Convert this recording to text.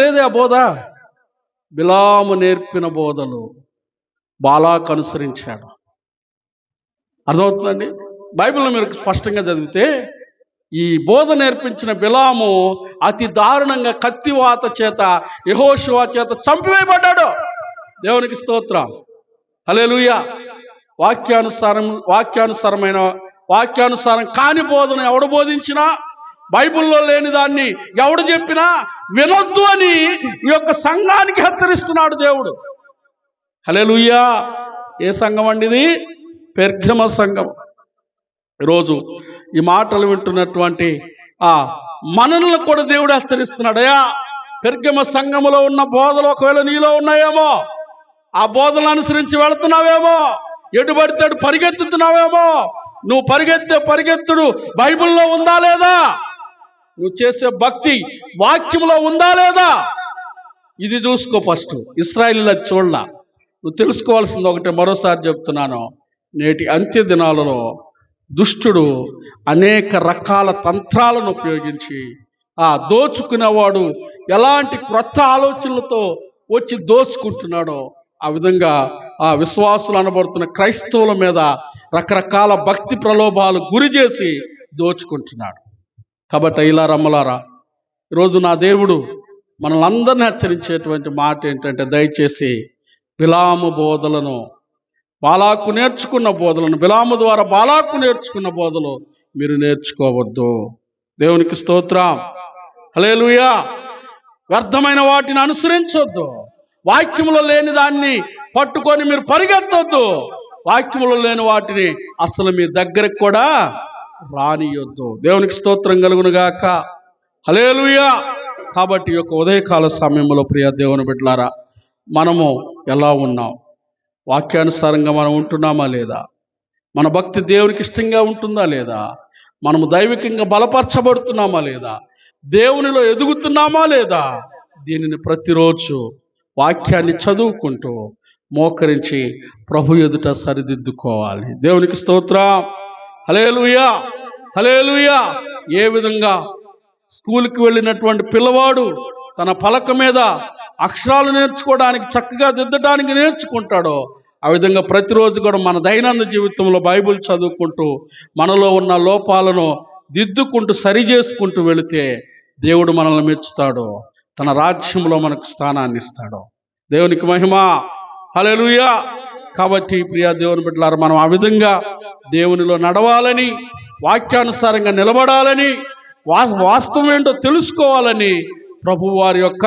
లేదే ఆ బోధ. బిలాము నేర్పిన బోధలు బాలాకు అనుసరించాడు. అర్థమవుతుందండి? బైబిల్లో మీరు స్పష్టంగా చదివితే ఈ బోధ నేర్పించిన బిలాము అతి దారుణంగా కత్తివాత చేత యెహోషువ చేత చంపివేయబడ్డాడు. దేవునికి స్తోత్రం, హల్లెలూయా. వాక్యానుసారం కాని బోధన ఎవడు బోధించినా, బైబిల్లో లేని దాన్ని ఎవడు చెప్పినా వినొద్దు అని ఈ యొక్క సంఘానికి హెచ్చరిస్తున్నాడు దేవుడు. హల్లెలూయా. ఏ సంఘం అండి ఇది? పెర్గమ సంఘం. ఈరోజు ఈ మాటలు వింటున్నటువంటి మనల్ని కూడా దేవుడు హెచ్చరిస్తున్నాడు. అయ్యా, పెర్గమ సంఘములో ఉన్న బోధలు ఒకవేళ నీలో ఉన్నాయేమో, ఆ బోధనలు అనుసరించి వెళుతున్నావేమో, ఎటుబడితే పరిగెత్తుతున్నావేమో. నువ్వు పరిగెత్తుడు బైబిల్లో ఉందా లేదా? నువ్వు చేసే భక్తి వాక్యంలో ఉందా లేదా? ఇది చూసుకో ఫస్ట్. ఇశ్రాయేలీయుల చూడలా. నువ్వు తెలుసుకోవాల్సింది ఒకటే, మరోసారి చెప్తున్నాను. నేటి అంత్య దినాలలో దుష్టుడు అనేక రకాల తంత్రాలను ఉపయోగించి దోచుకునేవాడు ఎలాంటి క్రొత్త ఆలోచనలతో వచ్చి దోచుకుంటున్నాడో ఆ విధంగా విశ్వాసులు అనబడుతున్న క్రైస్తవుల మీద రకరకాల భక్తి ప్రలోభాలు గురి చేసి దోచుకుంటున్నాడు. కాబట్టి ఇలా రమ్మలారా, ఈరోజు నా దేవుడు మనల్ని అందరినీ హెచ్చరించేటువంటి మాట ఏంటంటే, దయచేసి బిలాము బోధలను, బాలాకు నేర్చుకున్న బోధలను, బిలాము ద్వారా బాలాకు నేర్చుకున్న బోధలు మీరు నేర్చుకోవద్దు. దేవునికి స్తోత్రం, హల్లెలూయా. వ్యర్థమైన వాటిని అనుసరించొద్దు. వాక్యములో లేని దాన్ని పట్టుకొని మీరు పరిగెత్తొద్దు. వాక్యములో లేని వాటిని అసలు మీ దగ్గరకు కూడా రానియొద్దు. దేవునికి స్తోత్రం కలుగును గాక, హల్లెలూయా. కాబట్టి ఈ యొక్క ఉదయకాల సమయంలో ప్రియ దేవుని బిడ్డలారా, మనము ఎలా ఉన్నాం? వాక్యానుసారంగా మనం ఉంటున్నామా లేదా? మన భక్తి దేవునికి ఇష్టంగా ఉంటుందా లేదా? మనము దైవికంగా బలపరచబడుతున్నామా లేదా? దేవునిలో ఎదుగుతున్నామా లేదా? దీనిని ప్రతిరోజు వాక్యాన్ని చదువుకుంటూ మోకరించి ప్రభు ఎదుట సరిదిద్దుకోవాలి. దేవునికి స్తోత్రం, హల్లెలూయా, హల్లెలూయా. ఏ విధంగా స్కూల్కి వెళ్ళినటువంటి పిల్లవాడు తన పలక మీద అక్షరాలు నేర్చుకోవడానికి, చక్కగా దిద్దడానికి నేర్చుకుంటాడో, ఆ విధంగా ప్రతిరోజు కూడా మన దైనందిన జీవితంలో బైబిల్ చదువుకుంటూ మనలో ఉన్న లోపాలను దిద్దుకుంటూ సరి చేసుకుంటూ వెళితే దేవుడు మనల్ని మెచ్చుతాడు, తన రాజ్యంలో మనకు స్థానాన్ని ఇస్తాడు. దేవునికి మహిమ, హల్లెలూయా. కాబట్టి ప్రియా దేవుని బిడ్డలారా, మనం ఆ విధంగా దేవునిలో నడవాలని, వాక్యానుసారంగా నిలబడాలని, వాస్తవం ఏంటో తెలుసుకోవాలని ప్రభువు వారి యొక్క